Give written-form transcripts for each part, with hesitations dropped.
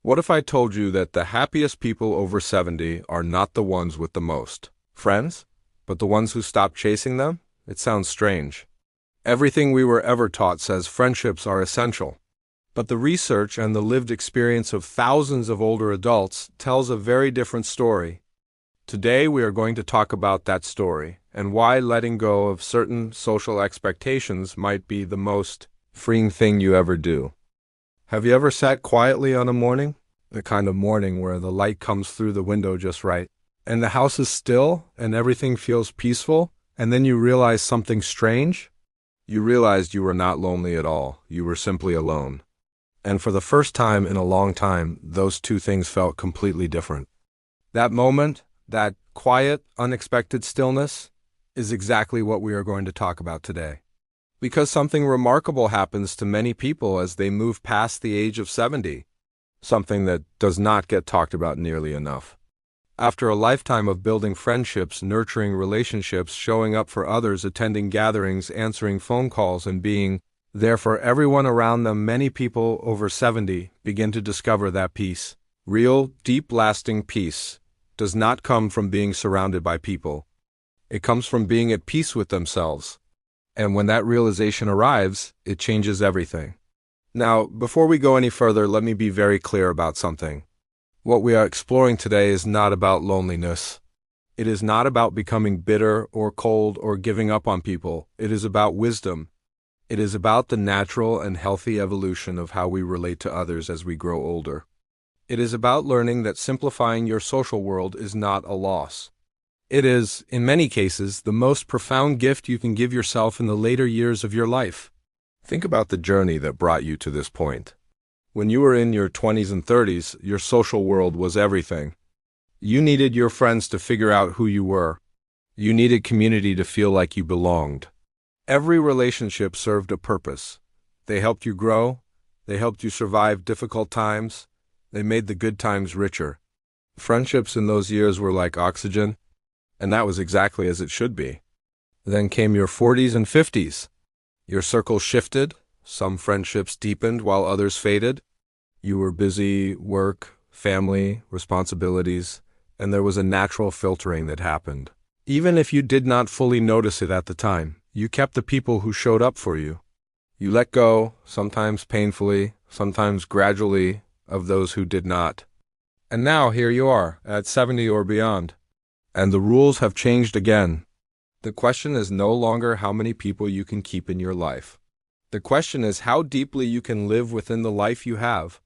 What if I told you that the happiest people over 70 are not the ones with the most friends, but the ones who stop chasing them? It sounds strange. Everything we were ever taught says friendships are essential. But the research and the lived experience of thousands of older adults tells a very different story. Today we are going to talk about that story and why letting go of certain social expectations might be the most freeing thing you ever do. Have you ever sat quietly on a morning? The kind of morning where the light comes through the window just right, and the house is still and everything feels peaceful, and then you realize something strange? You realized you were not lonely at all. You were simply alone. And for the first time in a long time, those two things felt completely different. That moment, that quiet, unexpected stillness, is exactly what we are going to talk about today. Because something remarkable happens to many people as they move past the age of 70, something that does not get talked about nearly enough. After a lifetime of building friendships, nurturing relationships, showing up for others, attending gatherings, answering phone calls, and being there for everyone around them, many people over 70 begin to discover that peace. Real, deep, lasting peace does not come from being surrounded by people. It comes from being at peace with themselves. And when that realization arrives, it changes everything. Now, before we go any further, let me be very clear about something. What we are exploring today is not about loneliness. It is not about becoming bitter or cold or giving up on people. It is about wisdom. It is about the natural and healthy evolution of how we relate to others as we grow older. It is about learning that simplifying your social world is not a loss. It is, in many cases, the most profound gift you can give yourself in the later years of your life. Think about the journey that brought you to this point. When you were in your 20s and 30s, your social world was everything. You needed your friends to figure out who you were. You needed community to feel like you belonged. Every relationship served a purpose. They helped you grow. They helped you survive difficult times. They made the good times richer. Friendships in those years were like oxygen, and that was exactly as it should be. Then came your 40s and 50s. Your circle shifted. Some friendships deepened while others faded. You were busy, work, family, responsibilities, and there was a natural filtering that happened. Even if you did not fully notice it at the time, you kept the people who showed up for you. You let go, sometimes painfully, sometimes gradually, of those who did not. And now here you are, at 70 or beyond. And the rules have changed again. The question is no longer how many people you can keep in your life. The question is how deeply you can live within the life you have.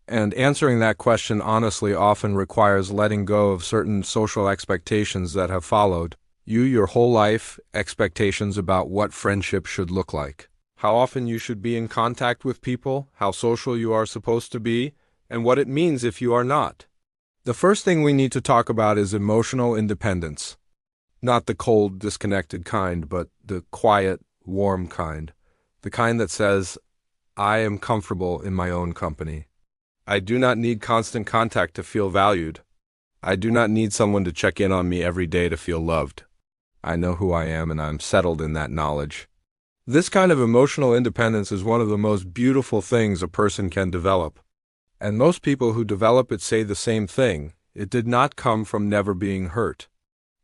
And answering that question honestly often requires letting go of certain social expectations that have followed you your whole life, expectations about what friendship should look like, how often you should be in contact with people, how social you are supposed to be, and what it means if you are not. The first thing we need to talk about is emotional independence. Not the cold, disconnected kind, but the quiet, warm kind. The kind that says, I am comfortable in my own company. I do not need constant contact to feel valued. I do not need someone to check in on me every day to feel loved. I know who I am and I'm settled in that knowledge. This kind of emotional independence is one of the most beautiful things a person can develop. And most people who develop it say the same thing. It did not come from never being hurt.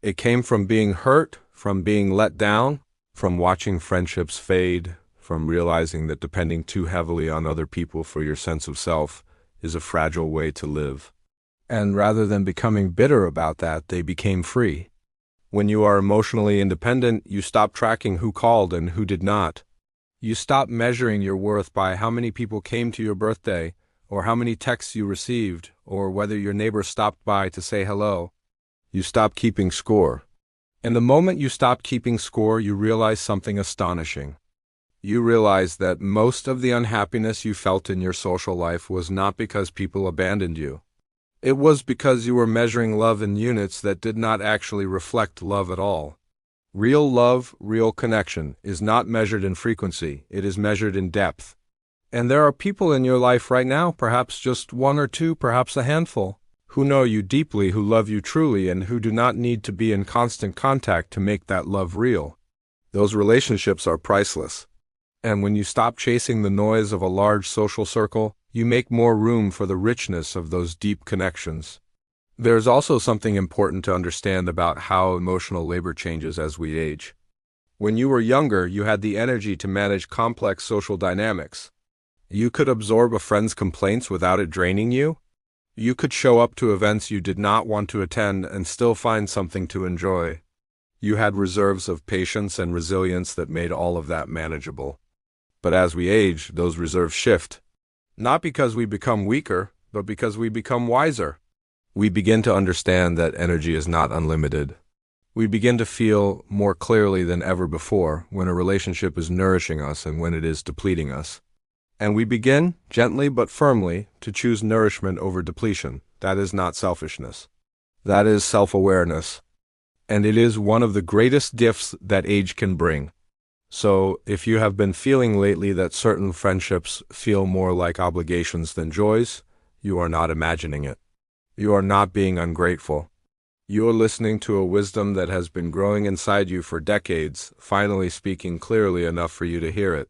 It came from being hurt, from being let down, from watching friendships fade, from realizing that depending too heavily on other people for your sense of self is a fragile way to live. And rather than becoming bitter about that, they became free. When you are emotionally independent, you stop tracking who called and who did not. You stop measuring your worth by how many people came to your birthday, or how many texts you received, or whether your neighbor stopped by to say hello. You stop keeping score. And the moment you stop keeping score, you realize something astonishing. You realize that most of the unhappiness you felt in your social life was not because people abandoned you. It was because you were measuring love in units that did not actually reflect love at all. Real love, real connection, is not measured in frequency, it is measured in depth. And there are people in your life right now, perhaps just one or two, perhaps a handful, who know you deeply, who love you truly, and who do not need to be in constant contact to make that love real. Those relationships are priceless. And when you stop chasing the noise of a large social circle, You make more room for the richness of those deep connections. There's also something important to understand about how emotional labor changes as we age. When you were younger, you had the energy to manage complex social dynamics. You could absorb a friend's complaints without it draining you. You could show up to events you did not want to attend and still find something to enjoy. You had reserves of patience and resilience that made all of that manageable. But as we age, those reserves shift. Not because we become weaker, but because we become wiser. We begin to understand that energy is not unlimited. We begin to feel more clearly than ever before when a relationship is nourishing us and when it is depleting us. And we begin, gently but firmly, to choose nourishment over depletion. That is not selfishness. That is self-awareness. And it is one of the greatest gifts that age can bring. So, if you have been feeling lately that certain friendships feel more like obligations than joys, you are not imagining it. You are not being ungrateful. You are listening to a wisdom that has been growing inside you for decades, finally speaking clearly enough for you to hear it.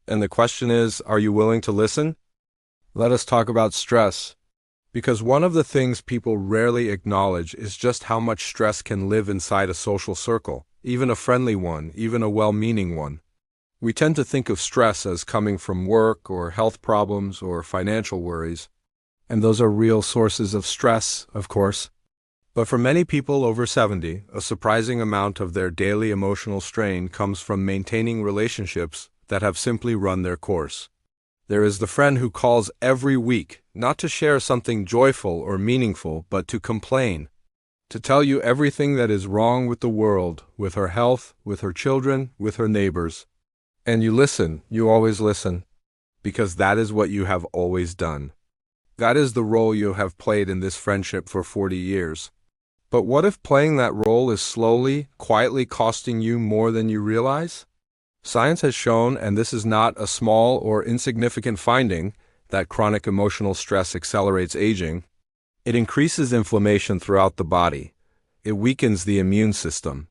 And the question is, are you willing to listen? Let us talk about stress. Because one of the things people rarely acknowledge is just how much stress can live inside a social circle, even a friendly one, even a well-meaning one. We tend to think of stress as coming from work or health problems or financial worries. And those are real sources of stress, of course. But for many people over 70, a surprising amount of their daily emotional strain comes from maintaining relationships that have simply run their course. There is the friend who calls every week, not to share something joyful or meaningful, but to complain, to tell you everything that is wrong with the world, with her health, with her children, with her neighbors. And you listen, you always listen, because that is what you have always done. That is the role you have played in this friendship for 40 years. But what if playing that role is slowly, quietly costing you more than you realize? Science has shown, and this is not a small or insignificant finding, that chronic emotional stress accelerates aging. It increases inflammation throughout the body. It weakens the immune system.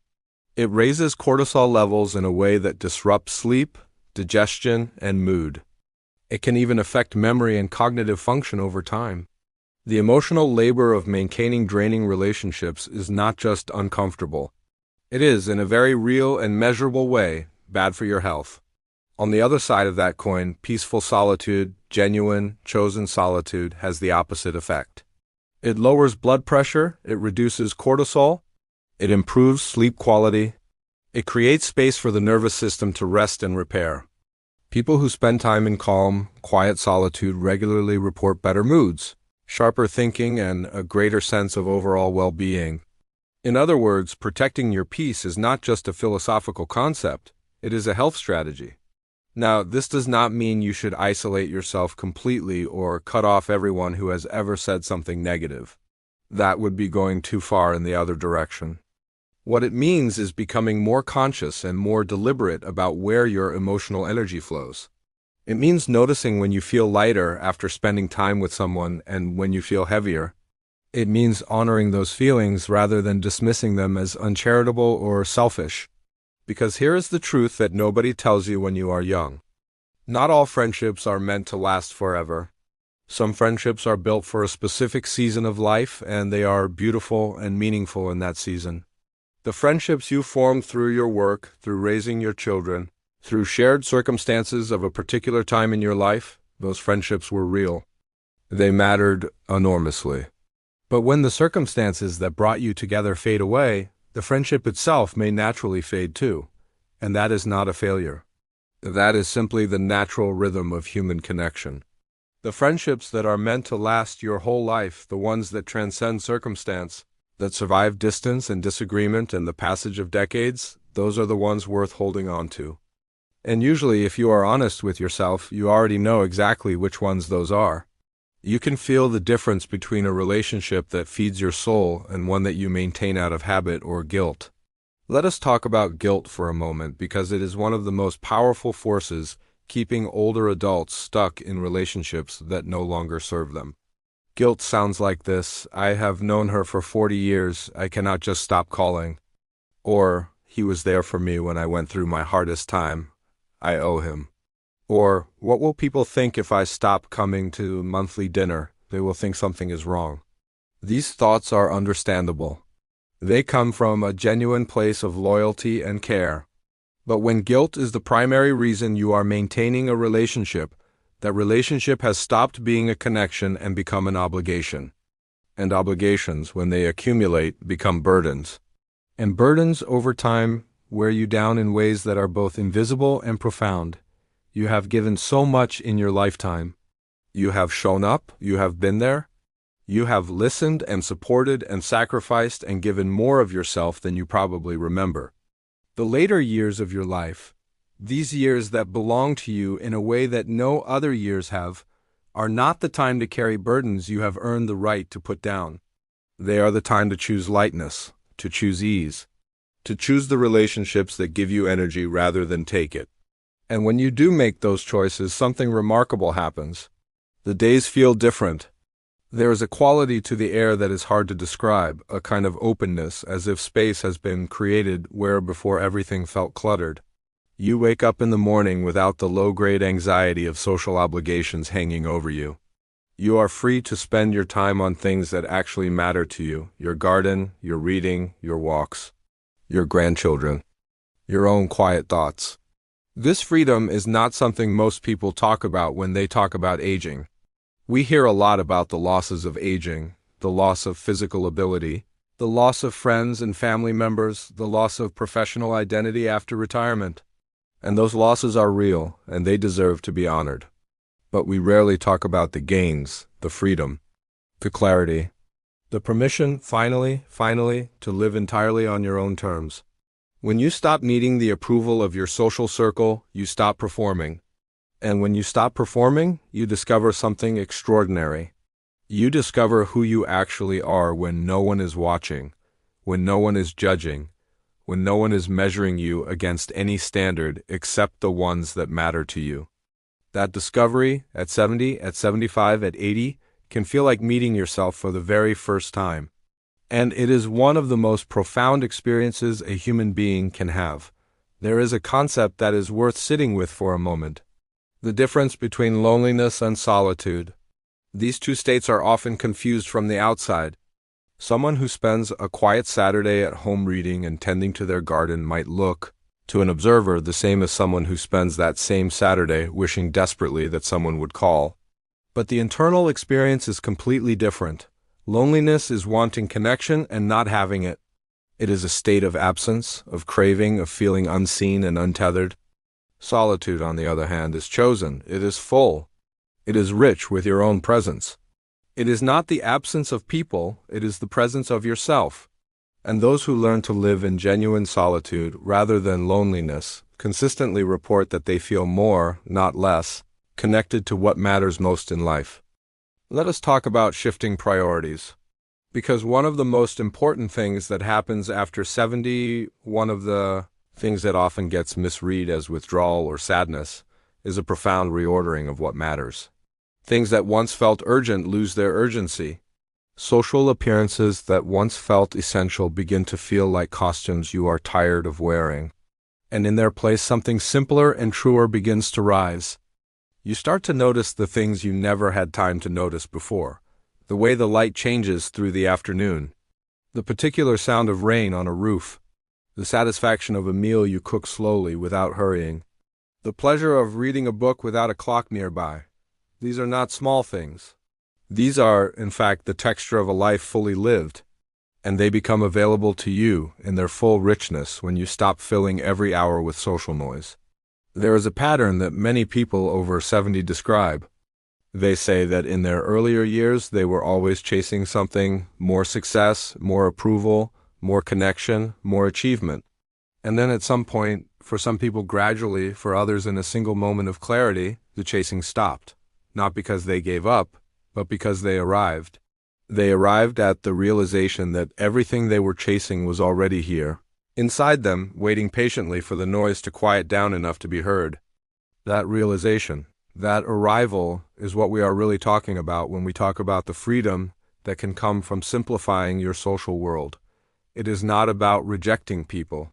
It raises cortisol levels in a way that disrupts sleep, digestion, and mood. It can even affect memory and cognitive function over time. The emotional labor of maintaining draining relationships is not just uncomfortable. It is, in a very real and measurable way, bad for your health. On the other side of that coin, peaceful solitude, genuine, chosen solitude, has the opposite effect. It lowers blood pressure, it reduces cortisol, it improves sleep quality, it creates space for the nervous system to rest and repair. People who spend time in calm, quiet solitude regularly report better moods, sharper thinking, and a greater sense of overall well-being. In other words, protecting your peace is not just a philosophical concept, it is a health strategy. Now, this does not mean you should isolate yourself completely or cut off everyone who has ever said something negative. That would be going too far in the other direction. What it means is becoming more conscious and more deliberate about where your emotional energy flows. It means noticing when you feel lighter after spending time with someone and when you feel heavier. It means honoring those feelings rather than dismissing them as uncharitable or selfish. Because here is the truth that nobody tells you when you are young. Not all friendships are meant to last forever. Some friendships are built for a specific season of life, and they are beautiful and meaningful in that season. The friendships you formed through your work, through raising your children, through shared circumstances of a particular time in your life, those friendships were real. They mattered enormously. But when the circumstances that brought you together fade away, the friendship itself may naturally fade too, and that is not a failure. That is simply the natural rhythm of human connection. The friendships that are meant to last your whole life, the ones that transcend circumstance, that survive distance and disagreement and the passage of decades, those are the ones worth holding on to. And usually, if you are honest with yourself, you already know exactly which ones those are. You can feel the difference between a relationship that feeds your soul and one that you maintain out of habit or guilt. Let us talk about guilt for a moment, because it is one of the most powerful forces keeping older adults stuck in relationships that no longer serve them. Guilt sounds like this: I have known her for 40 years, I cannot just stop calling. Or, he was there for me when I went through my hardest time, I owe him. Or, what will people think if I stop coming to monthly dinner? They will think something is wrong. These thoughts are understandable. They come from a genuine place of loyalty and care. But when guilt is the primary reason you are maintaining a relationship, that relationship has stopped being a connection and become an obligation. And obligations, when they accumulate, become burdens. And burdens, over time, wear you down in ways that are both invisible and profound. You have given so much in your lifetime. You have shown up, you have been there. You have listened and supported and sacrificed and given more of yourself than you probably remember. The later years of your life, these years that belong to you in a way that no other years have, are not the time to carry burdens you have earned the right to put down. They are the time to choose lightness, to choose ease, to choose the relationships that give you energy rather than take it. And when you do make those choices, something remarkable happens. The days feel different. There is a quality to the air that is hard to describe, a kind of openness, as if space has been created where before everything felt cluttered. You wake up in the morning without the low-grade anxiety of social obligations hanging over you. You are free to spend your time on things that actually matter to you, your garden, your reading, your walks, your grandchildren, your own quiet thoughts. This freedom is not something most people talk about when they talk about aging. We hear a lot about the losses of aging, the loss of physical ability, the loss of friends and family members, the loss of professional identity after retirement. And those losses are real, and they deserve to be honored. But we rarely talk about the gains, the freedom, the clarity, the permission, finally, to live entirely on your own terms. When you stop needing the approval of your social circle, you stop performing. And when you stop performing, you discover something extraordinary. You discover who you actually are when no one is watching, when no one is judging, when no one is measuring you against any standard except the ones that matter to you. That discovery, at 70, at 75, at 80, can feel like meeting yourself for the very first time. And it is one of the most profound experiences a human being can have. There is a concept that is worth sitting with for a moment. The difference between loneliness and solitude. These two states are often confused from the outside. Someone who spends a quiet Saturday at home reading and tending to their garden might look, to an observer, the same as someone who spends that same Saturday wishing desperately that someone would call. But the internal experience is completely different. Loneliness is wanting connection and not having it. It is a state of absence, of craving, of feeling unseen and untethered. Solitude, on the other hand, is chosen. It is full. It is rich with your own presence. It is not the absence of people, it is the presence of yourself. And those who learn to live in genuine solitude rather than loneliness consistently report that they feel more, not less, connected to what matters most in life. Let us talk about shifting priorities. Because one of the most important things that happens after 70, one of the things that often gets misread as withdrawal or sadness, is a profound reordering of what matters. Things that once felt urgent lose their urgency. Social appearances that once felt essential begin to feel like costumes you are tired of wearing. And in their place, something simpler and truer begins to rise. You start to notice the things you never had time to notice before. The way the light changes through the afternoon. The particular sound of rain on a roof. The satisfaction of a meal you cook slowly without hurrying. The pleasure of reading a book without a clock nearby. These are not small things. These are, in fact, the texture of a life fully lived, and they become available to you in their full richness when you stop filling every hour with social noise. There is a pattern that many people over 70 describe. They say that in their earlier years they were always chasing something, more success, more approval, more connection, more achievement. And then at some point, for some people gradually, for others in a single moment of clarity, the chasing stopped. Not because they gave up, but because they arrived. They arrived at the realization that everything they were chasing was already here, inside them, waiting patiently for the noise to quiet down enough to be heard. That realization, that arrival, is what we are really talking about when we talk about the freedom that can come from simplifying your social world. It is not about rejecting people.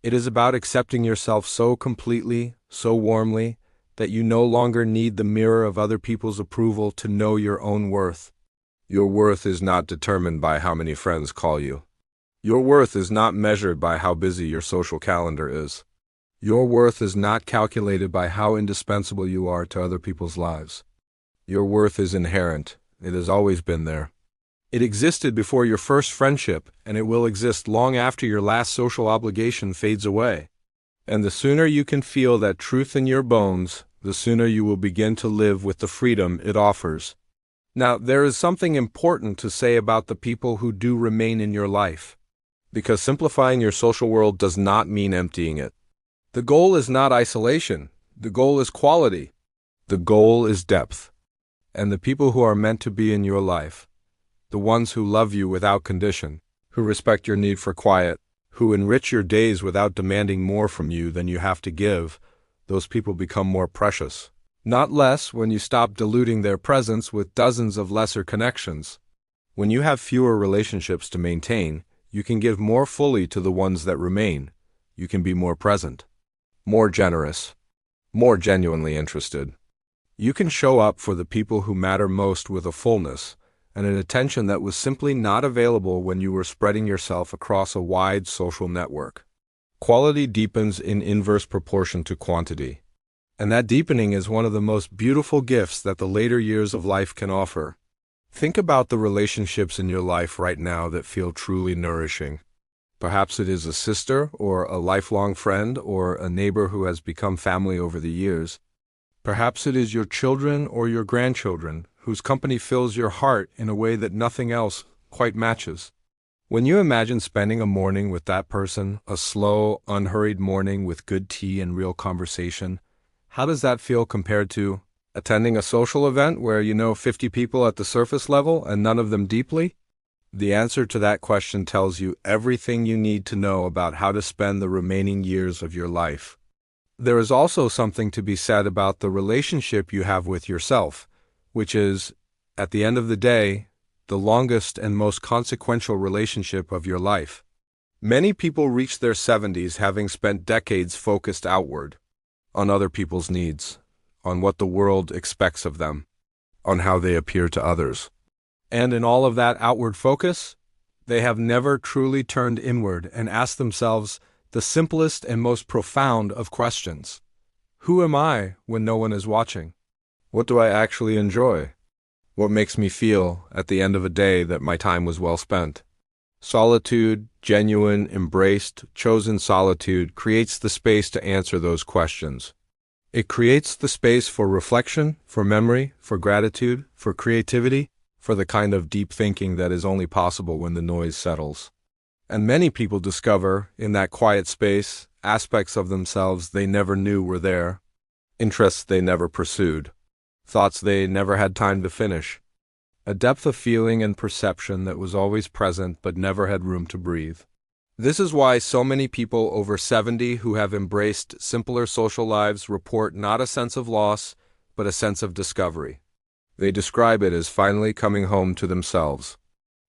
It is about accepting yourself so completely, so warmly, that you no longer need the mirror of other people's approval to know your own worth. Your worth is not determined by how many friends call you. Your worth is not measured by how busy your social calendar is. Your worth is not calculated by how indispensable you are to other people's lives. Your worth is inherent. It has always been there. It existed before your first friendship, and it will exist long after your last social obligation fades away. And the sooner you can feel that truth in your bones, the sooner you will begin to live with the freedom it offers. Now, there is something important to say about the people who do remain in your life, because simplifying your social world does not mean emptying it. The goal is not isolation. The goal is quality. The goal is depth. And the people who are meant to be in your life, the ones who love you without condition, who respect your need for quiet, who enrich your days without demanding more from you than you have to give, those people become more precious. Not less when you stop diluting their presence with dozens of lesser connections. When you have fewer relationships to maintain, you can give more fully to the ones that remain. You can be more present, more generous, more genuinely interested. You can show up for the people who matter most with a fullness and an attention that was simply not available when you were spreading yourself across a wide social network. Quality deepens in inverse proportion to quantity. And that deepening is one of the most beautiful gifts that the later years of life can offer. Think about the relationships in your life right now that feel truly nourishing. Perhaps it is a sister or a lifelong friend or a neighbor who has become family over the years. Perhaps it is your children or your grandchildren whose company fills your heart in a way that nothing else quite matches. When you imagine spending a morning with that person, a slow, unhurried morning with good tea and real conversation, how does that feel compared to attending a social event where you know 50 people at the surface level and none of them deeply? The answer to that question tells you everything you need to know about how to spend the remaining years of your life. There is also something to be said about the relationship you have with yourself, which is, at the end of the day, the longest and most consequential relationship of your life. Many people reach their 70s having spent decades focused outward, on other people's needs, on what the world expects of them, on how they appear to others. And in all of that outward focus, they have never truly turned inward and asked themselves the simplest and most profound of questions. Who am I when no one is watching? What do I actually enjoy? What makes me feel, at the end of a day, that my time was well spent? Solitude, genuine, embraced, chosen solitude, creates the space to answer those questions. It creates the space for reflection, for memory, for gratitude, for creativity, for the kind of deep thinking that is only possible when the noise settles. And many people discover, in that quiet space, aspects of themselves they never knew were there, interests they never pursued, thoughts they never had time to finish, a depth of feeling and perception that was always present but never had room to breathe. This is why so many people over 70 who have embraced simpler social lives report not a sense of loss, but a sense of discovery. They describe it as finally coming home to themselves,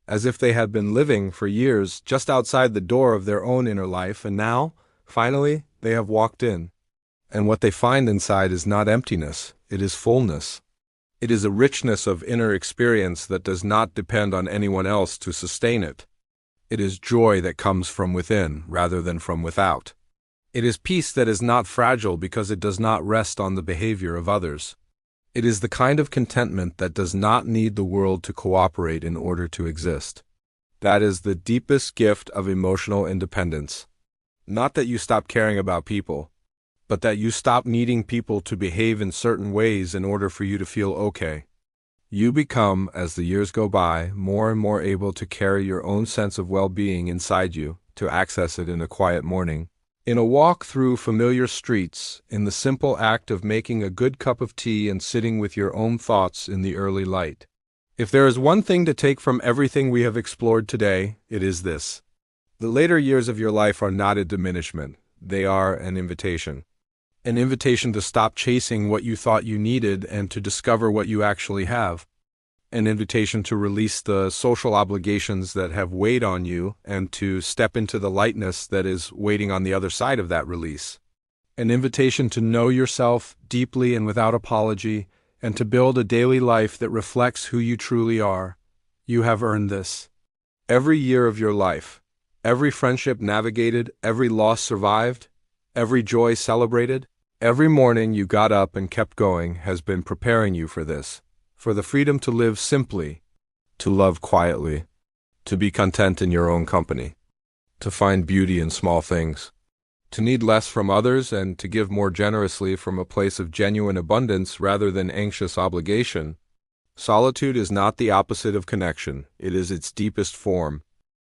as if they had been living for years just outside the door of their own inner life, and now, finally, they have walked in. And what they find inside is not emptiness, it is fullness. It is a richness of inner experience that does not depend on anyone else to sustain it. It is joy that comes from within rather than from without. It is peace that is not fragile because it does not rest on the behavior of others. It is the kind of contentment that does not need the world to cooperate in order to exist. That is the deepest gift of emotional independence. Not that you stop caring about people, but that you stop needing people to behave in certain ways in order for you to feel okay. You become, as the years go by, more and more able to carry your own sense of well-being inside you, to access it in a quiet morning, in a walk through familiar streets, in the simple act of making a good cup of tea and sitting with your own thoughts in the early light. If there is one thing to take from everything we have explored today, it is this. The later years of your life are not a diminishment. They are an invitation. An invitation to stop chasing what you thought you needed and to discover what you actually have. An invitation to release the social obligations that have weighed on you and to step into the lightness that is waiting on the other side of that release. An invitation to know yourself deeply and without apology, and to build a daily life that reflects who you truly are. You have earned this. Every year of your life, every friendship navigated, every loss survived, every joy celebrated, every morning you got up and kept going has been preparing you for this, for the freedom to live simply, to love quietly, to be content in your own company, to find beauty in small things, to need less from others and to give more generously from a place of genuine abundance rather than anxious obligation. Solitude is not the opposite of connection, it is its deepest form.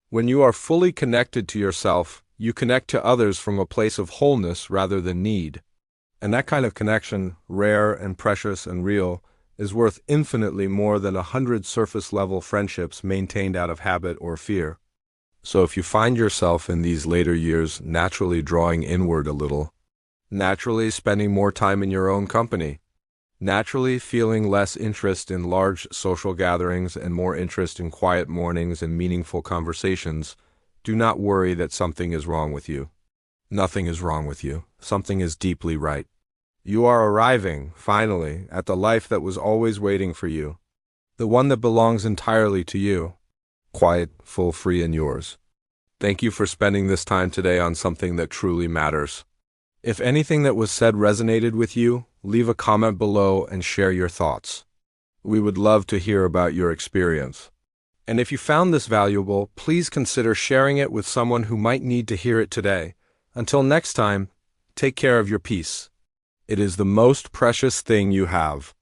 When you are fully connected to yourself, you connect to others from a place of wholeness rather than need. And that kind of connection, rare and precious and real, is worth infinitely more than 100 surface-level friendships maintained out of habit or fear. So if you find yourself in these later years naturally drawing inward a little, naturally spending more time in your own company, naturally feeling less interest in large social gatherings and more interest in quiet mornings and meaningful conversations, do not worry that something is wrong with you. Nothing is wrong with you. Something is deeply right. You are arriving, finally, at the life that was always waiting for you. The one that belongs entirely to you. Quiet, full, free, and yours. Thank you for spending this time today on something that truly matters. If anything that was said resonated with you, leave a comment below and share your thoughts. We would love to hear about your experience. And if you found this valuable, please consider sharing it with someone who might need to hear it today. Until next time, take care of your peace. It is the most precious thing you have.